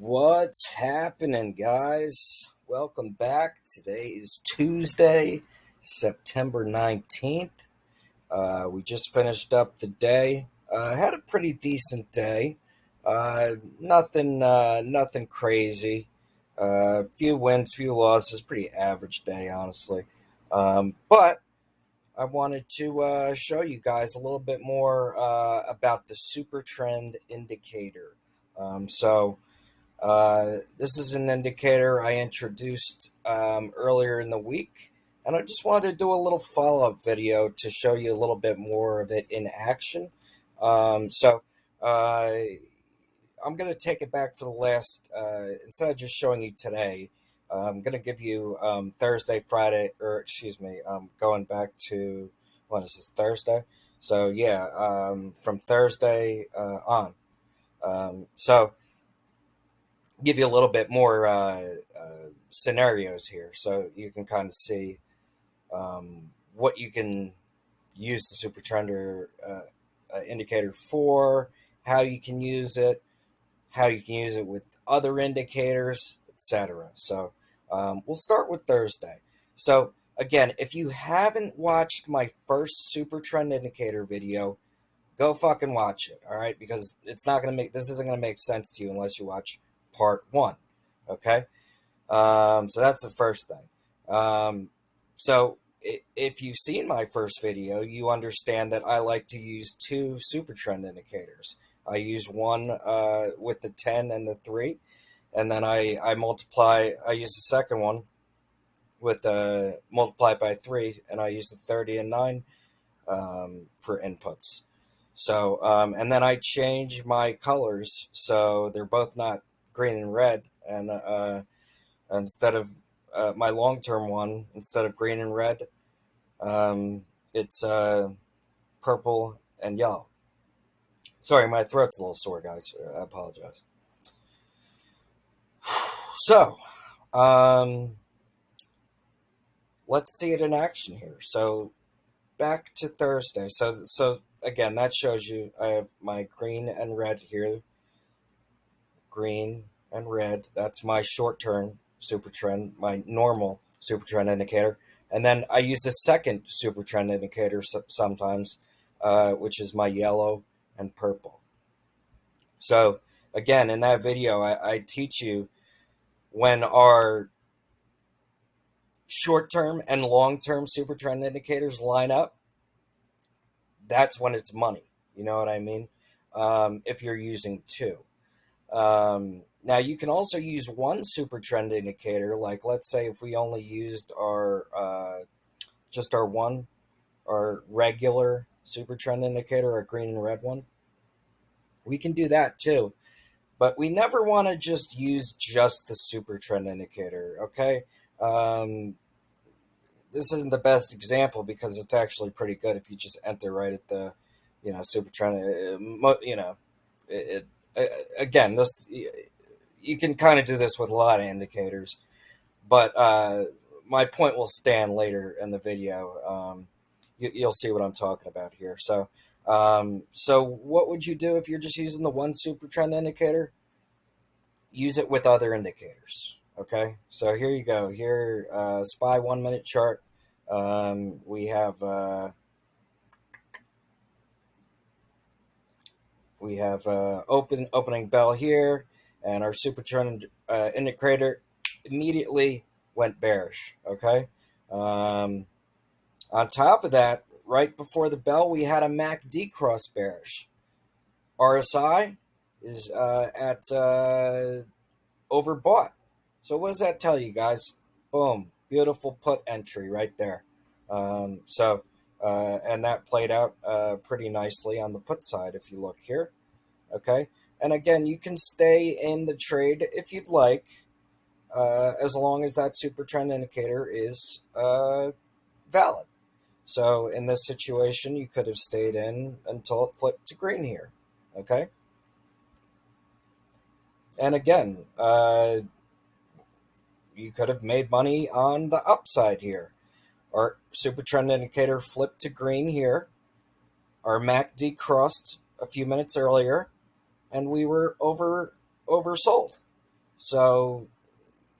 What's happening, guys? Welcome back. Today is Tuesday, September 19th. We just finished up the day. Had a pretty decent day. Nothing crazy. Few wins, few losses. Pretty average day, honestly. But I wanted to show you guys a little bit more about the Supertrend indicator. This is an indicator I introduced earlier in the week, and I just wanted to do a little follow up video to show you a little bit more of it in action. So I'm going to take it back for the last, instead of just showing you today, I'm going to give you Thursday, Friday, or excuse me, going back to, what is this, Thursday? So, yeah, from Thursday on. So, give you a little bit more scenarios here so you can kind of see what you can use the super trender indicator for, how you can use it, how you can use it with other indicators, etc. So we'll start with Thursday. So again, if you haven't watched my first super trend indicator video, go fucking watch it, all right? Because this isn't gonna make sense to you unless you watch part one. Okay, so that's the first thing. So if you've seen my first video, you understand that I like to use two super trend indicators. I use one with the 10 and the 3, and then I multiply. I use the second one with multiply by 3, and I use the 30 and 9 for inputs. So, and then I change my colors so they're both not green and red. And instead of my long term one, instead of green and red, it's purple and yellow. Sorry, my throat's a little sore, guys. I apologize. So, let's see it in action here. So, back to Thursday. So again, that shows you I have my green and red here. Green and red. That's my short term super trend, my normal super trend indicator. And then I use a second super trend indicator sometimes, which is my yellow and purple. So again, in that video, I teach you when our short term and long term super trend indicators line up, that's when it's money. You know what I mean? If you're using two. Now you can also use one super trend indicator. Like let's say if we only used our just our regular super trend indicator, our green and red one, we can do that too. But we never want to just use just the super trend indicator. Okay. Um, this isn't the best example because it's actually pretty good if you just enter right at the, super trend. Again, this you can kind of do this with a lot of indicators, but my point will stand later in the video. You'll see what I'm talking about here. So what would you do if you're just using the one super trend indicator? Use it with other indicators. Okay, so here you go. Here, SPY 1 minute chart. We have opening bell here, and our super trend indicator immediately went bearish. Okay. On top of that, right before the bell, we had a MACD cross bearish. RSI is at overbought. So what does that tell you, guys? Boom, beautiful put entry right there. And that played out pretty nicely on the put side if you look here. Okay, and again, you can stay in the trade if you'd like, as long as that super trend indicator is valid. So in this situation, you could have stayed in until it flipped to green here. Okay, and again, you could have made money on the upside here. Our super trend indicator flipped to green here. Our MACD crossed a few minutes earlier, and we were oversold. So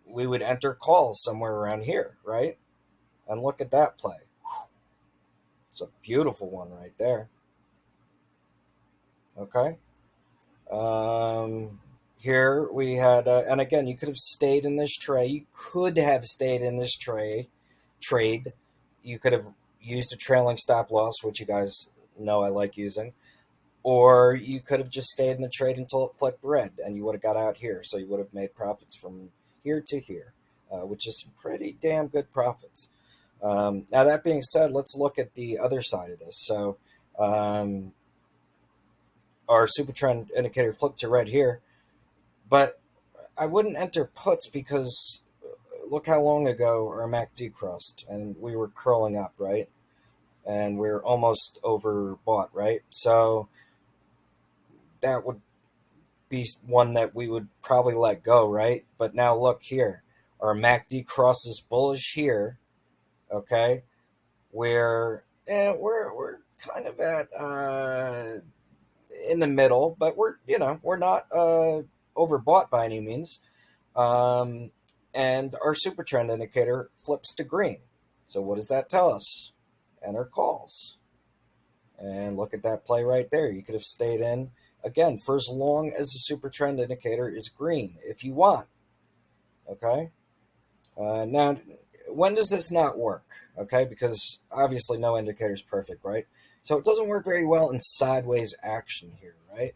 we would enter calls somewhere around here, right? And look at that play. It's a beautiful one right there. Okay. Here we had, and again, you could have stayed in this tray. You could have stayed in this trade. You could have used a trailing stop loss, which you guys know I like using, or you could have just stayed in the trade until it flipped red, and you would have got out here. So you would have made profits from here to here, which is some pretty damn good profits. Now that being said, let's look at the other side of this. So um, our super trend indicator flipped to red here, but I wouldn't enter puts because look how long ago our MACD crossed and we were curling up, right? And we're almost overbought, right? So that would be one that we would probably let go, right? But now look here, our MACD crosses bullish here, okay? Where we're kind of at in the middle, but we're not overbought by any means. Um, and our super trend indicator flips to green. So what does that tell us? Enter calls. And look at that play right there. You could have stayed in again for as long as the super trend indicator is green if you want. Okay. Now, when does this not work? Okay, because obviously no indicator is perfect, right? So it doesn't work very well in sideways action here, right?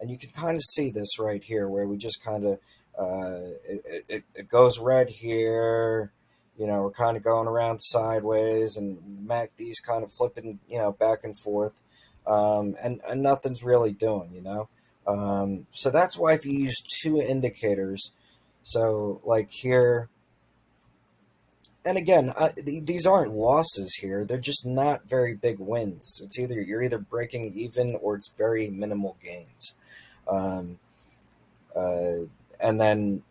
And you can kind of see this right here where we just kind of it goes red here. We're kind of going around sideways, and MACD's kind of flipping, back and forth, and nothing's really doing, so that's why if you use two indicators, so like here, and again, these aren't losses here; they're just not very big wins. It's either you're either breaking even or it's very minimal gains. Um, uh, and then,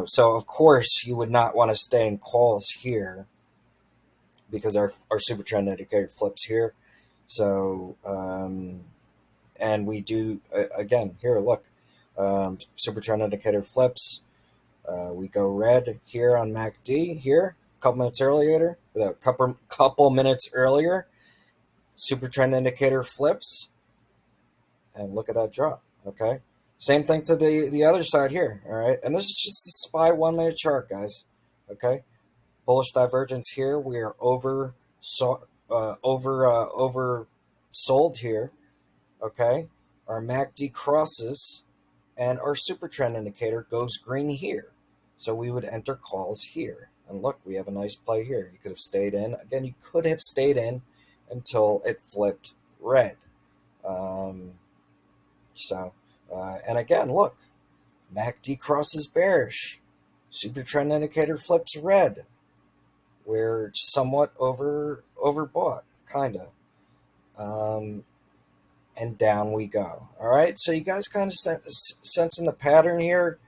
so of course you would not want to stay in calls here because our super trend indicator flips here. So, and we do, again, here, look, super trend indicator flips. We go red here on MACD here, a couple minutes earlier, super trend indicator flips, and look at that drop. Okay. Same thing to the other side here. All right. And this is just a SPY 1 minute chart, guys. Okay. Bullish divergence here. We are over sold here. Okay. Our MACD crosses and our super trend indicator goes green here. So we would enter calls here. And look, we have a nice play here. You could have stayed in. Again, you could have stayed in until it flipped red. And again, look, MACD crosses bearish. Super trend indicator flips red. We're somewhat overbought, kind of. And down we go. All right, so you guys kind of sensing the pattern here.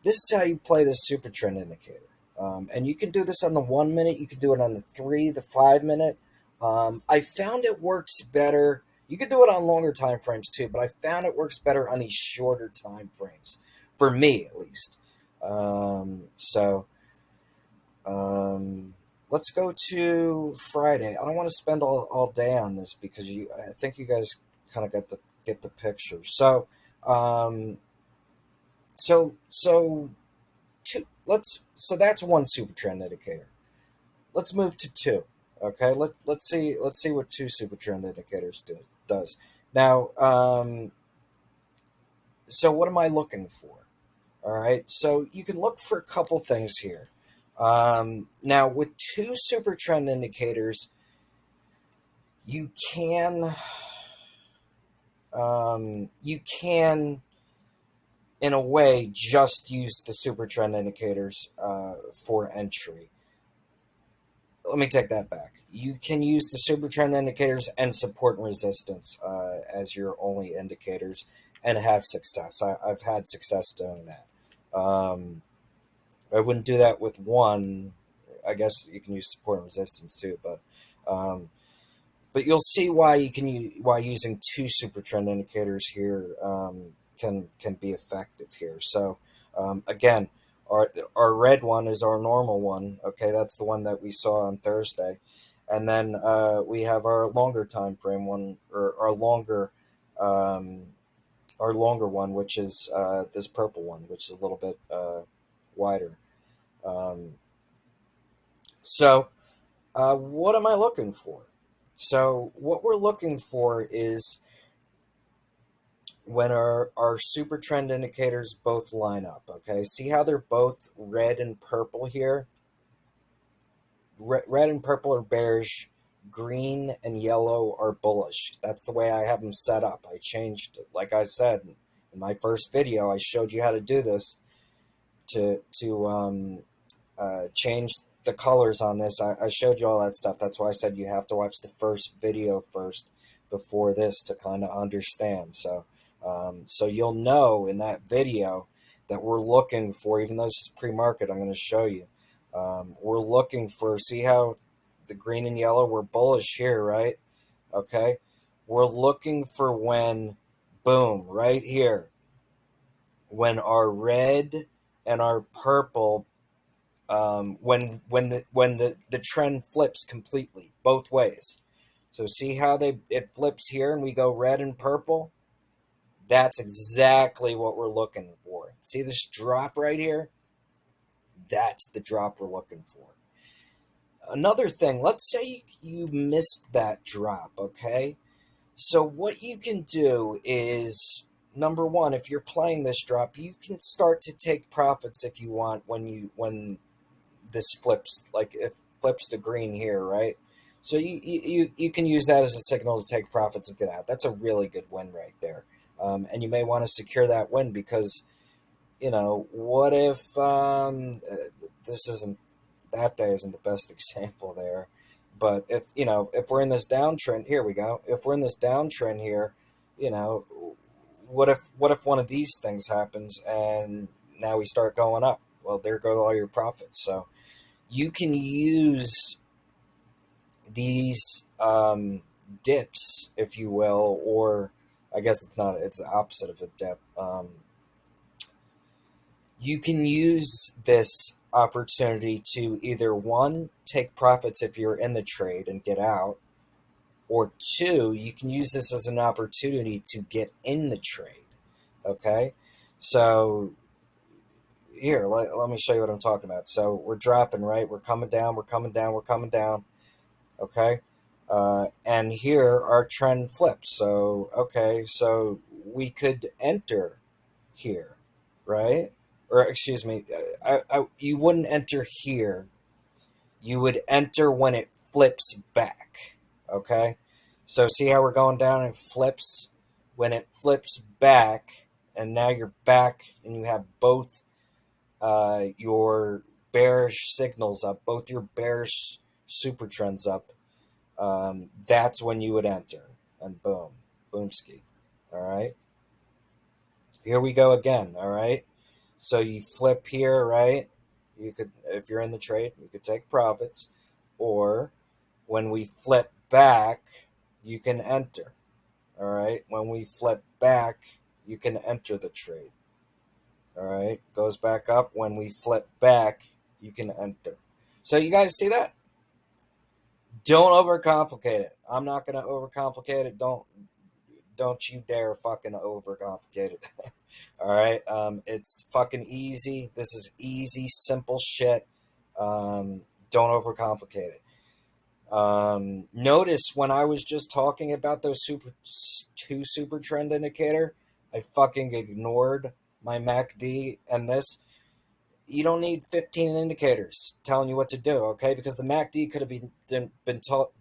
This is how you play this super trend indicator. And you can do this on the 1 minute. You can do it on the 3, the 5 minute. I found it works better. You could do it on longer time frames too, but I found it works better on these shorter time frames, for me at least. Let's go to Friday. I don't want to spend all day on this because I think you guys kind of get the picture. So that's one super trend indicator. Let's move to two. Okay, let's see what two super trend indicators does. Now, so what am I looking for? All right, so you can look for a couple things here. Now, with two super trend indicators, you can in a way just use the super trend indicators for entry. Let me take that back. You can use the super trend indicators and support and resistance as your only indicators and have success. I've had success doing that. I wouldn't do that with one. I guess you can use support and resistance too, but you'll see why why using two super trend indicators here can be effective here. So Again, our red one is our normal one. Okay, that's the one that we saw on Thursday, and then we have our longer time frame one, or um, our longer one, which is this purple one, which is a little bit wider. Um, so, what am I looking for? So, what we're looking for is when our super trend indicators both line up. Okay, see how they're both red and purple here? Red and purple are bearish, green and yellow are bullish. That's the way I have them set up. I changed, like I said in my first video, I showed you how to do this to change the colors on this. I showed you all that stuff. That's why I said you have to watch the first video first before this to kind of understand. So you'll know in that video that we're looking for, even though this is pre-market, I'm going to show you. We're looking for, see how the green and yellow were bullish here, right? Okay. We're looking for when, boom, right here, when our red and our purple when the trend flips completely both ways. So see how it flips here and we go red and purple? That's exactly what we're looking for. See this drop right here? That's the drop we're looking for. Another thing, let's say you missed that drop, okay? So what you can do is, number one, if you're playing this drop, you can start to take profits if you want when this flips, like it flips to green here, right? So you can use that as a signal to take profits and get out. That's a really good win right there. And you may want to secure that win because, what if this isn't, that day isn't the best example there. But if we're in this downtrend, here we go. If we're in this downtrend here, you know, what if one of these things happens and now we start going up? Well, there go all your profits. So you can use these dips, if you will, or I guess it's not, it's the opposite of a dip. You can use this opportunity to either one, take profits if you're in the trade and get out, or two, you can use this as an opportunity to get in the trade. Okay, so here, let me show you what I'm talking about. So we're dropping, right? We're coming down, we're coming down, we're coming down. Okay, and here our trend flips. So okay, so we could enter here, right? Or excuse me, you wouldn't enter here. You would enter when it flips back. Okay, so see how we're going down and it flips. When it flips back, and now you're back, and you have both your bearish signals up, both your bearish super trends up. That's when you would enter, and boom, boomski. All right, here we go again. All right, so you flip here, right? You could, if you're in the trade, you could take profits, or when we flip back, you can enter. All right, when we flip back, you can enter the trade. All right, goes back up. When we flip back, you can enter. So you guys see that? Don't overcomplicate it. I'm not going to overcomplicate it. Don't you dare fucking overcomplicate it. All right, it's fucking easy. This is easy, simple shit. Don't overcomplicate it. Notice when I was just talking about those two super trend indicator, I fucking ignored my MACD and this. You don't need 15 indicators telling you what to do, okay? Because the MACD could have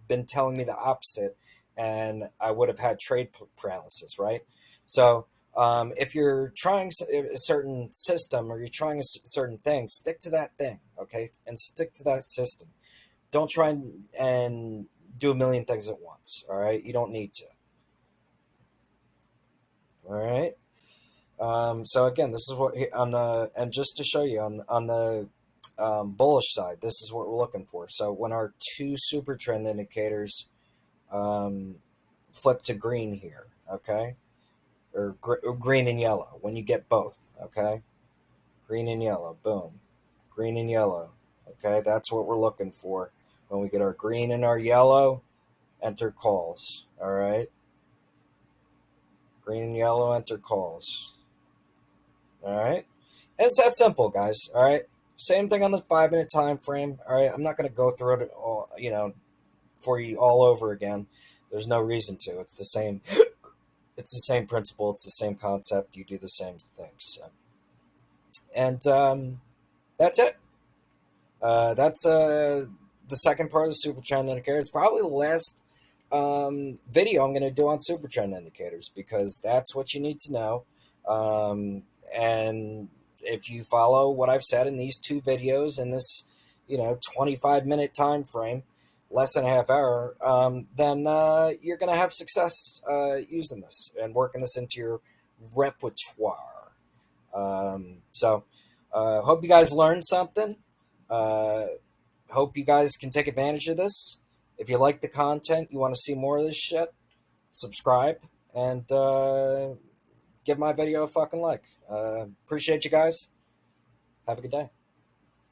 been telling me the opposite, and I would have had trade paralysis, right? So if you're trying a certain system or you're trying a certain thing, stick to that thing, okay? And stick to that system. Don't try and do a million things at once, all right? You don't need to, all right? So again, this is what on the, and just to show you on the bullish side, this is what we're looking for. So when our two super trend indicators flip to green here, okay, or green and yellow, when you get both, okay, green and yellow, boom, green and yellow. Okay, that's what we're looking for. When we get our green and our yellow, enter calls. All right, green and yellow, enter calls. All right, and it's that simple, guys. All right, same thing on the 5 minute time frame. All right, I'm not going to go through it all, for you all over again. There's no reason to. It's the same. It's the same principle. It's the same concept. You do the same things. So. And that's it. That's the second part of the Supertrend indicator. It's probably the last video I'm going to do on Supertrend indicators because that's what you need to know. And if you follow what I've said in these two videos in this, 25-minute time frame, less than a half hour, then you're going to have success using this and working this into your repertoire. So hope you guys learned something. Hope you guys can take advantage of this. If you like the content, you want to see more of this shit, subscribe and give my video a fucking like. Appreciate you guys. Have a good day.